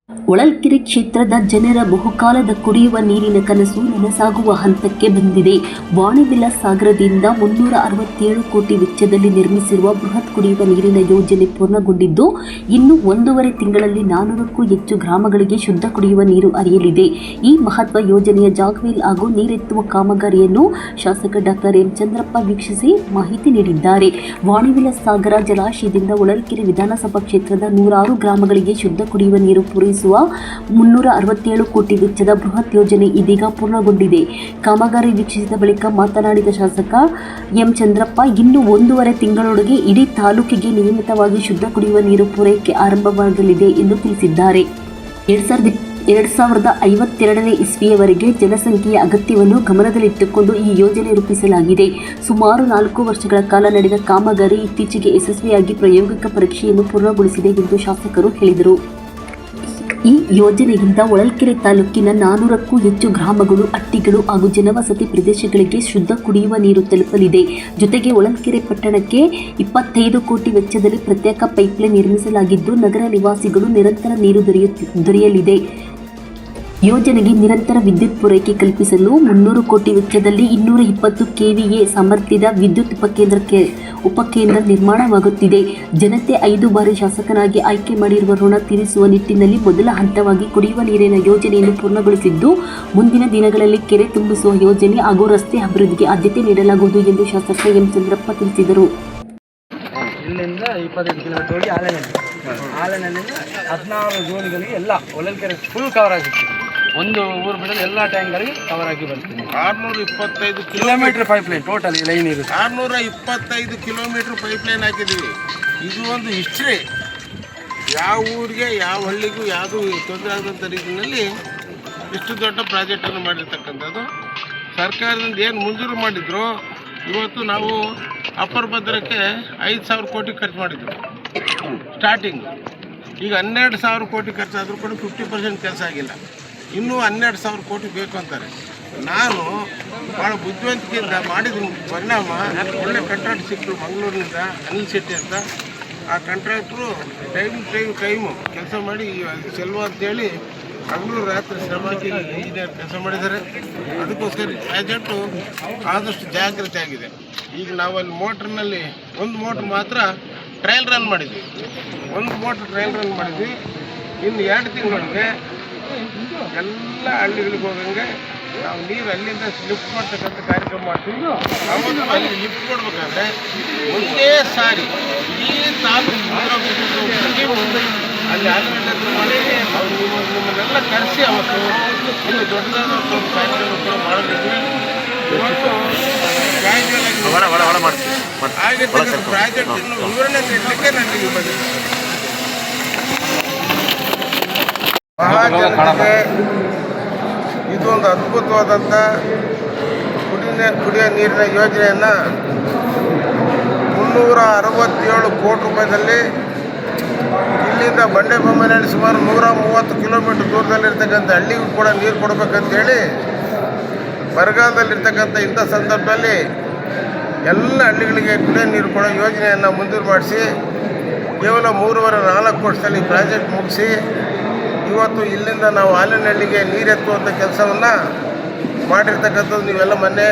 ಹೊಳಲ್ಕೆರೆ ಕ್ಷೇತ್ರದ ಜನರ ಬಹುಕಾಲದ ಕುಡಿಯುವ ನೀರಿನ ಕನಸು ನನಸಾಗುವ ಹಂತಕ್ಕೆ ಬಂದಿದೆ. ವಾಣಿವಿಲಾಸ್ ಸಾಗರದಿಂದ 367 ಕೋಟಿ ವೆಚ್ಚದಲ್ಲಿ ನಿರ್ಮಿಸಿರುವ ಬೃಹತ್ ಕುಡಿಯುವ ನೀರಿನ ಯೋಜನೆ ಪೂರ್ಣಗೊಂಡಿದ್ದು, ಇನ್ನು 1.5 ತಿಂಗಳಲ್ಲಿ 400ಕ್ಕೂ ಹೆಚ್ಚು ಗ್ರಾಮಗಳಿಗೆ ಶುದ್ಧ ಕುಡಿಯುವ ನೀರು ಹರಿಯಲಿದೆ. ಈ ಮಹತ್ವ ಯೋಜನೆಯ ಜಾಗವೇಲ್ ಹಾಗೂ ನೀರೆತ್ತುವ ಕಾಮಗಾರಿಯನ್ನು ಶಾಸಕ ಡಾ ಎಂ ಚಂದ್ರಪ್ಪ ವೀಕ್ಷಿಸಿ ಮಾಹಿತಿ ನೀಡಿದ್ದಾರೆ. ವಾಣಿವಿಲಾಸ್ ಸಾಗರ ಜಲಾಶಯದಿಂದ ಹೊಳಲ್ಕೆರೆ ವಿಧಾನಸಭಾ ಕ್ಷೇತ್ರದ 106 ಗ್ರಾಮಗಳಿಗೆ ಶುದ್ಧ ಕುಡಿಯುವ ನೀರು ಪೂರೈಸುವ 367 ಕೋಟಿ ವೆಚ್ಚದ ಬೃಹತ್ ಯೋಜನೆ ಇದೀಗ ಪೂರ್ಣಗೊಂಡಿದೆ. ಕಾಮಗಾರಿ ವೀಕ್ಷಿಸಿದ ಬಳಿಕ ಮಾತನಾಡಿದ ಶಾಸಕ ಎಂ ಚಂದ್ರಪ್ಪ, ಇನ್ನು 1.5 ತಿಂಗಳೊಳಗೆ ಇಡೀ ತಾಲೂಕಿಗೆ ನಿಯಮಿತವಾಗಿ ಶುದ್ಧ ಕುಡಿಯುವ ನೀರು ಪೂರೈಕೆ ಆರಂಭವಾಗಲಿದೆ ಎಂದು ತಿಳಿಸಿದ್ದಾರೆ. 2052ನೇ ಇಸ್ವಿಯವರೆಗೆ ಜನಸಂಖ್ಯೆಯ ಅಗತ್ಯವನ್ನು ಗಮನದಲ್ಲಿಟ್ಟುಕೊಂಡು ಈ ಯೋಜನೆ ರೂಪಿಸಲಾಗಿದೆ. ಸುಮಾರು 4 ವರ್ಷಗಳ ಕಾಲ ನಡೆದ ಕಾಮಗಾರಿ ಇತ್ತೀಚೆಗೆ ಯಶಸ್ವಿಯಾಗಿ ಪ್ರಾಯೋಗಿಕ ಪರೀಕ್ಷೆಯನ್ನು ಪೂರ್ಣಗೊಳಿಸಿದೆ ಎಂದು ಶಾಸಕರು ಹೇಳಿದರು. ಈ ಯೋಜನೆಯಿಂದ ಹೊಳಲ್ಕೆರೆ ತಾಲೂಕಿನ 400ಕ್ಕೂ ಹೆಚ್ಚು ಗ್ರಾಮಗಳು, ಹಟ್ಟಿಗಳು ಹಾಗೂ ಜನವಸತಿ ಪ್ರದೇಶಗಳಿಗೆ ಶುದ್ಧ ಕುಡಿಯುವ ನೀರು ತಲುಪಲಿದೆ. ಜೊತೆಗೆ ಹೊಳಲ್ಕೆರೆ ಪಟ್ಟಣಕ್ಕೆ 25 ಕೋಟಿ ವೆಚ್ಚದಲ್ಲಿ ಪ್ರತ್ಯೇಕ ಪೈಪ್ಲೈನ್ ನಿರ್ಮಿಸಲಾಗಿದ್ದು, ನಗರ ನಿವಾಸಿಗಳು ನಿರಂತರ ನೀರು ದೊರೆಯಲಿದೆ. ಯೋಜನೆಗೆ ನಿರಂತರ ವಿದ್ಯುತ್ ಪೂರೈಕೆ ಕಲ್ಪಿಸಲು 300 ಕೋಟಿ ವೆಚ್ಚದಲ್ಲಿ 220 ಕೆವಿಎ ಸಾಮರ್ಥ್ಯದ ವಿದ್ಯುತ್ ಉಪಕೇಂದ್ರ ನಿರ್ಮಾಣವಾಗುತ್ತಿದೆ. ಜನತೆ 5 ಬಾರಿ ಶಾಸಕನಾಗಿ ಆಯ್ಕೆ ಮಾಡಿರುವ ಋಣ ತೀರಿಸುವ ನಿಟ್ಟಿನಲ್ಲಿ ಮೊದಲ ಹಂತವಾಗಿ ಕುಡಿಯುವ ನೀರಿನ ಯೋಜನೆಯನ್ನು ಪೂರ್ಣಗೊಳಿಸಿದ್ದು, ಮುಂದಿನ ದಿನಗಳಲ್ಲಿ ಕೆರೆ ತುಂಬಿಸುವ ಯೋಜನೆ ಹಾಗೂ ರಸ್ತೆ ಅಭಿವೃದ್ಧಿಗೆ ಆದ್ಯತೆ ನೀಡಲಾಗುವುದು ಎಂದು ಶಾಸಕ ಎಂ ಚಂದ್ರಪ್ಪ ತಿಳಿಸಿದರು. ಇಲ್ಲಿಂದ 25 ಕಿಲೋಮೀಟರ್ ಹೋಗಿ ಆಲೆನಲ್ಲಿ 16 ಜೋಡಿಗಳಿಗೆ ಎಲ್ಲ ಹೊಳಲ್ಕೆರೆ ಫುಲ್ ಕವರ್ ಆಗಿತ್ತು. ಒಂದು ಊರು ಬಿಡಲು ಎಲ್ಲ ಟ್ಯಾಂಕ್ಗಳಿಗೆ ಕವರ್ ಆಗಿ ಬರ್ತೀನಿ. 625 ಕಿಲೋಮೀಟರ್ ಪೈಪ್ಲೈನ್ ಟೋಟಲ್ ಲೈನ್ ಇರುತ್ತೆ. 625 ಕಿಲೋಮೀಟರ್ ಪೈಪ್ಲೈನ್ ಹಾಕಿದ್ದೀವಿ. ಇದು ಒಂದು ಹಿಸ್ಟ್ರಿ. ಯಾವ ಊರಿಗೆ ಯಾವ ಹಳ್ಳಿಗೂ ಯಾವುದೂ ತೊಂದರೆ ಆಗದಂಥ ರೀತಿಯಲ್ಲಿ ಇಷ್ಟು ದೊಡ್ಡ ಪ್ರಾಜೆಕ್ಟನ್ನು ಮಾಡಿರ್ತಕ್ಕಂಥದ್ದು. ಸರ್ಕಾರದಿಂದ ಏನು ಮಂಜೂರು ಮಾಡಿದ್ರು, ಇವತ್ತು ನಾವು ಅಪ್ಪರ್ ಭದ್ರಕ್ಕೆ 5,000 ಕೋಟಿ ಖರ್ಚು ಮಾಡಿದ್ವಿ ಸ್ಟಾರ್ಟಿಂಗ್. ಈಗ 12,000 ಕೋಟಿ ಖರ್ಚಾದರೂ ಕೂಡ 50% ಕೆಲಸ ಆಗಿಲ್ಲ. ಇನ್ನೂ 12,000 ಕೋಟಿ ಬೇಕು ಅಂತಾರೆ. ನಾನು ಭಾಳ ಬುದ್ಧಿವಂತಿಕೆಯಿಂದ ಮಾಡಿದ ಪರಿಣಾಮ ಒಳ್ಳೆ ಕಾಂಟ್ರಾಕ್ಟ್ ಸಿಕ್ಕರು ಮಂಗಳೂರಿನಿಂದ, ಅನಿಲ್ ಶೆಟ್ಟಿ ಅಂತ. ಆ ಕಾಂಟ್ರಾಕ್ಟ್ರು ಟೈಮು ಕೆಲಸ ಮಾಡಿ ಸೆಲ್ವ ಅಂತೇಳಿ ಹಗಲು ರಾತ್ರಿ ಶ್ರಮ ಹಾಕಿ ಇಂಜಿನಿಯರ್ ಕೆಲಸ ಮಾಡಿದ್ದಾರೆ. ಅದಕ್ಕೋಸ್ಕರ ಪ್ರಾಜೆಕ್ಟು ಆದಷ್ಟು ಜಾಗ್ರತೆ ಆಗಿದೆ. ಈಗ ನಾವು ಅಲ್ಲಿ ಮೋಟ್ರ್ನಲ್ಲಿ ಒಂದು ಮೋಟ್ರ್ ಮಾತ್ರ ಟ್ರಯಲ್ ರನ್ ಮಾಡಿದ್ವಿ. ಇನ್ನು 2 ತಿಂಗಳಿಗೆ ಎಲ್ಲ ಹಳ್ಳಿಗಳಿಗೆ ಹೋಗಂಗೆ ನಾವು ನೀರು ಅಲ್ಲಿಂದ ಲಿಫ್ಟ್ ಮಾಡ್ತಕ್ಕಂಥ ಕಾರ್ಯಕ್ರಮ ಮಾಡ್ತೀವಿ. ಅವತ್ತು ಅಲ್ಲಿ ಲಿಫ್ಟ್ ಕೊಡ್ಬೇಕಾದ್ರೆ ಒಂದೇ ಸಾರಿ ಈ ತಾಲೂಕು ಅಲ್ಲಿ ಆರ್ಗನೈಸ್ ಮಾಡಿ ಅವ್ರು ನಿಮ್ಮನ್ನೆಲ್ಲ ಕರೆಸಿ ಅವತ್ತು ಇನ್ನು ದೊಡ್ಡದಾದ ಒಂದು ಕಾರ್ಯಕ್ರಮ ಕೂಡ ಮಾಡಬೇಕು. ಇವತ್ತು ಆಗಿರ್ತಕ್ಕಂಥ ಪ್ರಾಜೆಕ್ಟನ್ನು ವಿವರಣೆ ನೀಡಲಿಕ್ಕೆ ನನಗೆ ಬಂದಿದೆ. ಮಹಾಜನತೆಗೆ ಇದೊಂದು ಅದ್ಭುತವಾದಂಥ ಕುಡಿಯೋ ನೀರಿನ ಯೋಜನೆಯನ್ನು 367 ಕೋಟಿ ರೂಪಾಯಿದಲ್ಲಿ ಇಲ್ಲಿಂದ ಬಂಡೆಬೊಮ್ಮನಹಳ್ಳಿ ಸುಮಾರು 130 ಕಿಲೋಮೀಟರ್ ದೂರದಲ್ಲಿರ್ತಕ್ಕಂಥ ಹಳ್ಳಿಗೂ ಕೂಡ ನೀರು ಕೊಡಬೇಕಂತೇಳಿ ಬರಗಾಲದಲ್ಲಿರ್ತಕ್ಕಂಥ ಇಂಥ ಸಂದರ್ಭದಲ್ಲಿ ಎಲ್ಲ ಹಳ್ಳಿಗಳಿಗೆ ಕುಡಿಯೋ ನೀರು ಕೊಡೋ ಯೋಜನೆಯನ್ನು ಮಂಜೂರು ಮಾಡಿಸಿ ಕೇವಲ 3.5-4 ವರ್ಷದಲ್ಲಿ ಪ್ರಾಜೆಕ್ಟ್ ಮುಗಿಸಿ ಇವತ್ತು ಇಲ್ಲಿಂದ ನಾವು ಆಲಿನಹಳ್ಳಿಗೆ ನೀರೆತ್ತುವಂಥ ಕೆಲಸವನ್ನು ಮಾಡಿರ್ತಕ್ಕಂಥದ್ದು ನೀವೆಲ್ಲ ಮೊನ್ನೆ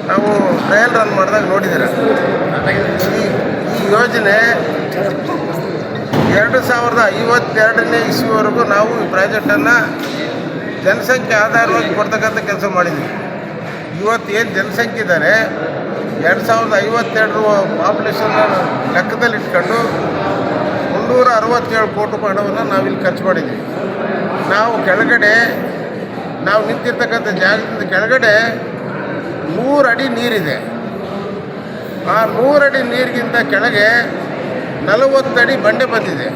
ನಾವು ಟ್ರಯಲ್ ರನ್ ಮಾಡಿದಾಗ ನೋಡಿದ್ದೀರ. ಈ ಯೋಜನೆ 2052ನೇ ಇಸ್ವಿವರೆಗೂ ನಾವು ಈ ಪ್ರಾಜೆಕ್ಟನ್ನು ಜನಸಂಖ್ಯೆ ಆಧಾರವಾಗಿ ಕೊಡ್ತಕ್ಕಂಥ ಕೆಲಸ ಮಾಡಿದ್ವಿ. ಇವತ್ತು ಏನು ಜನಸಂಖ್ಯೆ ಇದ್ದಾರೆ 2052 ಪಾಪ್ಯುಲೇಷನ್ನ ಲೆಕ್ಕದಲ್ಲಿ ಇಟ್ಕೊಂಡು 367 ಕೋಟಿ ರೂಪಾಯಿ ಹಣವನ್ನು ನಾವಿಲ್ಲಿ ಖರ್ಚು ಮಾಡಿದ್ವಿ. ನಾವು ನಿಂತಿರ್ತಕ್ಕಂಥ ಜಾಗದಿಂದ ಕೆಳಗಡೆ 100 ಅಡಿ ನೀರಿದೆ. ಆ 100 ಅಡಿ ನೀರಿಗಿಂತ ಕೆಳಗೆ 40 ಅಡಿ ಬಂಡೆ ಬಂದಿದೆ.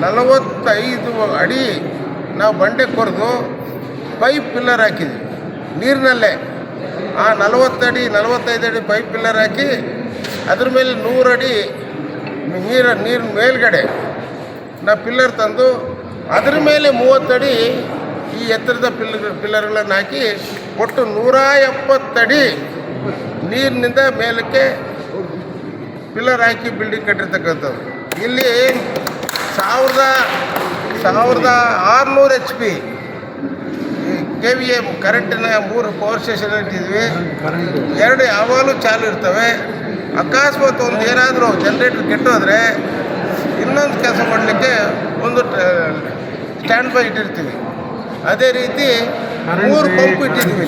45 ಅಡಿ ನಾವು ಬಂಡೆ ಕೊರೆದು ಪೈಪ್ ಪಿಲ್ಲರ್ ಹಾಕಿದ್ವಿ ನೀರಿನಲ್ಲೇ. ಆ 45 ಅಡಿ ಪೈಪ್ ಪಿಲ್ಲರ್ ಹಾಕಿ ಅದ್ರ ಮೇಲೆ 100 ಅಡಿ ನೀರಿನ ಮೇಲ್ಗಡೆ ನಾವು ಪಿಲ್ಲರ್ ತಂದು ಅದ್ರ ಮೇಲೆ 30 ಅಡಿ ಈ ಎತ್ತರದ ಪಿಲ್ಲರ್ಗಳನ್ನು ಹಾಕಿ ಒಟ್ಟು 170 ಅಡಿ ನೀರಿನಿಂದ ಮೇಲಕ್ಕೆ ಪಿಲ್ಲರ್ ಹಾಕಿ ಬಿಲ್ಡಿಂಗ್ ಕಟ್ಟಿರ್ತಕ್ಕಂಥದ್ದು. ಇಲ್ಲಿ 1600 HP KVA ಕರೆಂಟಿನ 3 ಪವರ್ ಸ್ಟೇಷನ್ ಇಟ್ಟಿದ್ವಿ. 2 ಯಾವಾಗಲೂ ಚಾಲು ಇರ್ತವೆ. ಅಕಸ್ಮಾತ್ ಒಂದು ಏನಾದರೂ ಜನ್ರೇಟರ್ ಕೆಟ್ಟೋದ್ರೆ ಇನ್ನೊಂದು ಕೆಲಸ ಮಾಡಲಿಕ್ಕೆ ಒಂದು ಸ್ಟ್ಯಾಂಡ್ ಬೈ ಇಟ್ಟಿರ್ತೀವಿ. ಅದೇ ರೀತಿ 3 ಪಂಪ್ ಇಟ್ಟಿದ್ದೀವಿ.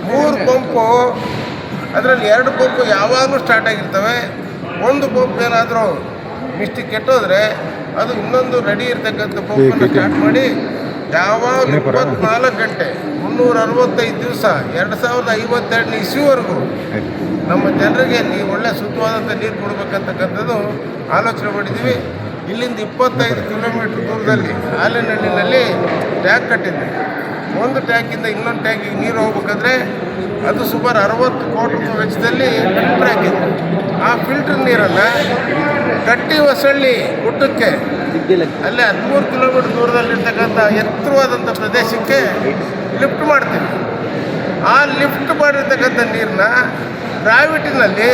3 ಪಂಪು, ಅದರಲ್ಲಿ 2 ಪಂಪು ಯಾವಾಗಲೂ ಸ್ಟಾರ್ಟ್ ಆಗಿರ್ತವೆ. ಒಂದು ಪಂಪ್ ಏನಾದರೂ ಮಿಸ್ಟೇಕ್ ಕೆಟ್ಟೋದ್ರೆ ಅದು ಇನ್ನೊಂದು ರೆಡಿ ಇರ್ತಕ್ಕಂಥ ಪಂಪನ್ನು ಸ್ಟಾರ್ಟ್ ಮಾಡಿ ಯಾವಾಗಲೂ 24 ಗಂಟೆ 365 ದಿವಸ 2052 ಇಸ್ವಿವರೆಗೂ ನಮ್ಮ ಜನರಿಗೆ ಒಳ್ಳೆ ಶುದ್ಧವಾದಂಥ ನೀರು ಕೊಡಬೇಕಂತಕ್ಕಂಥದ್ದು ಆಲೋಚನೆ ಮಾಡಿದ್ದೀವಿ. ಇಲ್ಲಿಂದ 25 ಕಿಲೋಮೀಟ್ರ್ ದೂರದಲ್ಲಿ ಆಲೆನಹಳ್ಳಿನಲ್ಲಿ ಟ್ಯಾಂಕ್ ಕಟ್ಟಿದ್ವಿ. ಒಂದು ಟ್ಯಾಂಕಿಂದ ಇನ್ನೊಂದು ಟ್ಯಾಂಕಿಗೆ ನೀರು ಹೋಗ್ಬೇಕಾದ್ರೆ ಅದು ಸುಮಾರು 60 ಕೋಟಿ ರೂಪಾಯಿ ವೆಚ್ಚದಲ್ಲಿ ಫಿಲ್ಟರ್ ಹಾಕಿದ್ವಿ. ಆ ಫಿಲ್ಟರ್ ನೀರನ್ನು ಕಟ್ಟಿ ಹೊಸಳ್ಳಿ ಗುಡ್ಡಕ್ಕೆ ಅಲ್ಲೇ 13 ಕಿಲೋಮೀಟ್ರ್ ದೂರದಲ್ಲಿರ್ತಕ್ಕಂಥ ಎತ್ತರವಾದಂಥ ಪ್ರದೇಶಕ್ಕೆ ಲಿಫ್ಟ್ ಮಾಡ್ತೀವಿ. ಆ ಲಿಫ್ಟ್ ಮಾಡಿರ್ತಕ್ಕಂಥ ನೀರನ್ನ ಗ್ರಾವಿಟಿನಲ್ಲಿ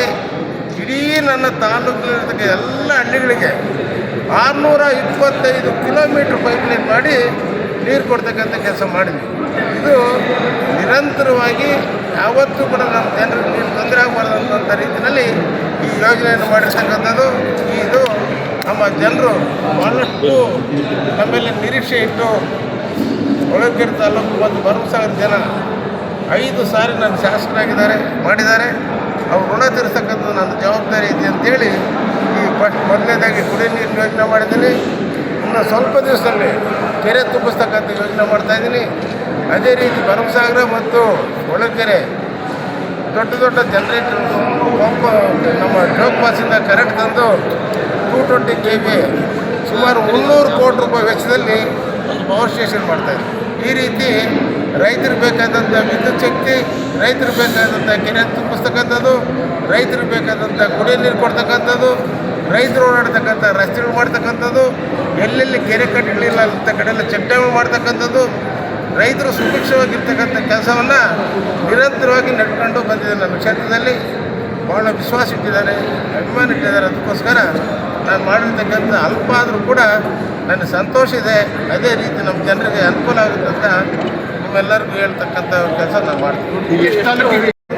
ಇಡೀ ನನ್ನ ತಾಲೂಕಿನಲ್ಲಿರ್ತಕ್ಕ ಎಲ್ಲ ಹಳ್ಳಿಗಳಿಗೆ 625 ಕಿಲೋಮೀಟ್ರ್ ಪೈಪ್ಲೈನ್ ಮಾಡಿ ನೀರು ಕೊಡ್ತಕ್ಕಂಥ ಕೆಲಸ ಮಾಡಿದ್ವಿ. ಇದು ನಿರಂತರವಾಗಿ ಯಾವತ್ತೂ ಕೂಡ ನಮ್ಮ ಜನರಿಗೆ ನೀರು ತೊಂದರೆ ಆಗಬಾರ್ದಂಥ ರೀತಿಯಲ್ಲಿ ಈ ಯೋಜನೆಯನ್ನು ಮಾಡಿರ್ತಕ್ಕಂಥದ್ದು. ಇದು ನಮ್ಮ ಜನರು ಭಾಳಷ್ಟು ನಮ್ಮೆಲ್ಲ ನಿರೀಕ್ಷೆ ಇಟ್ಟು ಹೊಳಲ್ಕೆರೆ ತಾಲೂಕು ಮತ್ತು ಭರಮಸಾಗರ ಜನ 5 ಸಾರಿ ನನ್ನ ಶಾಸಕರಾಗಿದ್ದಾರೆ, ಮಾಡಿದ್ದಾರೆ. ಅವ್ರು ಋಣ ತೀರಿಸ್ತಕ್ಕಂಥದ್ದು ನನ್ನ ಜವಾಬ್ದಾರಿ ಇದೆ ಅಂತೇಳಿ ಈ ಮೊದಲನೇದಾಗಿ ಕುಡಿಯೋ ನೀರಿನ ಯೋಜನೆ ಮಾಡಿದ್ದೀನಿ. ಇನ್ನು ಸ್ವಲ್ಪ ದಿವಸದಲ್ಲಿ ಕೆರೆ ತುಂಬಿಸ್ತಕ್ಕಂಥ ಯೋಜನೆ ಮಾಡ್ತಾಯಿದ್ದೀನಿ. ಅದೇ ರೀತಿ ಭರಮಸಾಗರ ಮತ್ತು ಹೊಳಲ್ಕೆರೆ ದೊಡ್ಡ ದೊಡ್ಡ ಜನ್ರೇಟರ್ ಪಂಪ್ ನಮ್ಮ ಜೋಗಪಾಸಿಂದ ಕರೆಂಟ್ ತಂದು 220 KVA ಸುಮಾರು 300 ಕೋಟಿ ರೂಪಾಯಿ ವೆಚ್ಚದಲ್ಲಿ ಒಂದು ಪವರ್ ಸ್ಟೇಷನ್ ಮಾಡ್ತಾಯಿದ್ವಿ. ಈ ರೀತಿ ರೈತರಿಗೆ ಬೇಕಾದಂಥ ವಿದ್ಯುತ್ ಶಕ್ತಿ, ರೈತರಿಗೆ ಬೇಕಾದಂಥ ಕೆರೆ ತುಂಬಿಸ್ತಕ್ಕಂಥದ್ದು, ರೈತರಿಗೆ ಬೇಕಾದಂಥ ಕುಡಿಯೋ ನೀರು ಕೊಡ್ತಕ್ಕಂಥದ್ದು, ರೈತರು ಓಡಾಡ್ತಕ್ಕಂಥ ರಸ್ತೆಗಳು ಮಾಡ್ತಕ್ಕಂಥದ್ದು, ಎಲ್ಲೆಲ್ಲಿ ಕೆರೆ ಕಟ್ಟಲಿಲ್ಲ ಅಂತ ಕಡೆಯೆಲ್ಲ ಚೆಕ್ ಡ್ಯಾಮ್ ಮಾಡ್ತಕ್ಕಂಥದ್ದು, ರೈತರು ಸುಭಿಕ್ಷವಾಗಿರ್ತಕ್ಕಂಥ ಕೆಲಸವನ್ನು ನಿರಂತರವಾಗಿ ನಡ್ಕೊಂಡು ಬಂದಿದೆ. ನನ್ನ ಕ್ಷೇತ್ರದಲ್ಲಿ ಭಾಳ ವಿಶ್ವಾಸ ಇಟ್ಟಿದ್ದಾರೆ, ಅಭಿಮಾನ ಇಟ್ಟಿದ್ದಾರೆ. ಅದಕ್ಕೋಸ್ಕರ ನಾನು ಮಾಡಿರ್ತಕ್ಕಂಥ ಅಲ್ಪ ಆದರೂ ಕೂಡ ನನಗೆ ಸಂತೋಷ ಇದೆ. ಅದೇ ರೀತಿ ನಮ್ಮ ಜನರಿಗೆ ಅನುಕೂಲ ಆಗುತ್ತೆ ಅಂತ ನಿಮ್ಮೆಲ್ಲರಿಗೂ ಹೇಳ್ತಕ್ಕಂಥ ಕೆಲಸ ನಾನು ಮಾಡ್ತೀನಿ.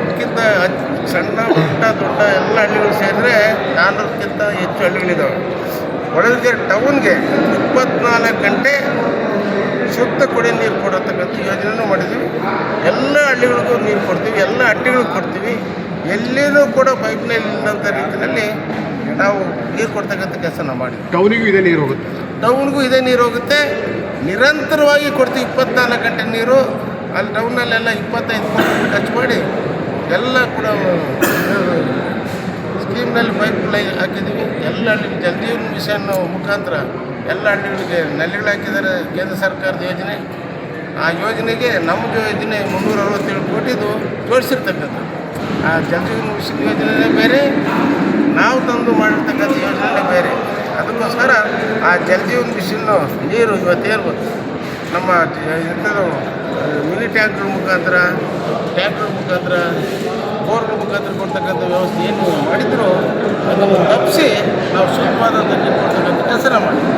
ಇದಕ್ಕಿಂತ ಸಣ್ಣ ಪುಟ್ಟ ದೊಡ್ಡ ಎಲ್ಲ ಹಳ್ಳಿಗಳು ಸೇರಿದ್ರೆ 400ಕ್ಕಿಂತ ಹೆಚ್ಚು ಹಳ್ಳಿಗಳಿದ್ದಾವೆ. ಹೊಳಲ್ಕೆರೆ ಟೌನ್ಗೆ 24 ಗಂಟೆ ಶುದ್ಧ ಕುಡಿಯೋ ನೀರು ಕೊಡತಕ್ಕಂಥ ಯೋಜನೆಯೂ ಮಾಡಿದ್ದೀವಿ. ಎಲ್ಲ ಹಳ್ಳಿಗಳಿಗೂ ನೀರು ಕೊಡ್ತೀವಿ, ಎಲ್ಲ ಹಟ್ಟಿಗಳಿಗೂ ಕೊಡ್ತೀವಿ. ಎಲ್ಲಿಯೂ ಕೂಡ ಪೈಪ್ಲೈನ್ ಇಲ್ಲಂಥ ರೀತಿಯಲ್ಲಿ ನಾವು ನೀರು ಕೊಡ್ತಕ್ಕಂಥ ಕೆಲಸ ನಾವು ಮಾಡಿದ್ವಿ. ಟೌನಿಗೂ ಇದೇ ನೀರು ಹೋಗುತ್ತೆ, ಟೌನ್ಗೂ ಇದೇ ನೀರು ಹೋಗುತ್ತೆ. ನಿರಂತರವಾಗಿ ಕೊಡ್ತೀವಿ 24 ಗಂಟೆ ನೀರು. ಅಲ್ಲಿ ಟೌನಲ್ಲೆಲ್ಲ 25 ಕೋಟಿ ಖರ್ಚು ಮಾಡಿ ಎಲ್ಲ ಕೂಡ ಸ್ಕೀಮ್ನಲ್ಲಿ ಪೈಪ್ ಲೈನ್ ಹಾಕಿದ್ದೀವಿ. ಎಲ್ಲ ಹಳ್ಳಿಗೆ ಜಲಜೀವನ ಮಿಷನ್ ಮುಖಾಂತರ ಎಲ್ಲ ಹಳ್ಳಿಗಳಿಗೆ ನಲ್ಲಿಗಳು ಹಾಕಿದ್ದಾರೆ. ಕೇಂದ್ರ ಸರ್ಕಾರದ ಯೋಜನೆ. ಆ ಯೋಜನೆಗೆ ನಮ್ಮ ಯೋಜನೆ 367 ಕೋಟಿದು ಜೋಡಿಸಿರ್ತಕ್ಕಂಥದ್ದು. ಆ ಜಲಜೀವನ ಮಿಷನ್ ಯೋಜನೆ ಬೇರೆ, ನಾವು ತಂದು ಮಾಡಿರ್ತಕ್ಕಂಥ ಯೋಜನೆ ಬೇರೆ. ಅದಕ್ಕೋಸ್ಕರ ಆ ಜಲಜೀವನ ಮಿಷನ್ನು ನೀರು ಇವತ್ತೇನು ನಮ್ಮ ಎಂಥದ್ದು ಮಿನಿ ಟ್ಯಾಂಕ್ಗಳ ಮುಖಾಂತರ ಬೋರ್ಗಳ ಮುಖಾಂತರ ಕೊಡ್ತಕ್ಕಂಥ ವ್ಯವಸ್ಥೆ ಏನು ಮಾಡಿದ್ರು ಅದನ್ನು ತಪ್ಪಿಸಿ ನಾವು ಶುದ್ಧವಾದಂಥ ನೀರು ಕೊಡ್ತಕ್ಕಂಥ ಕೆಲಸ ಮಾಡಿದ್ವಿ.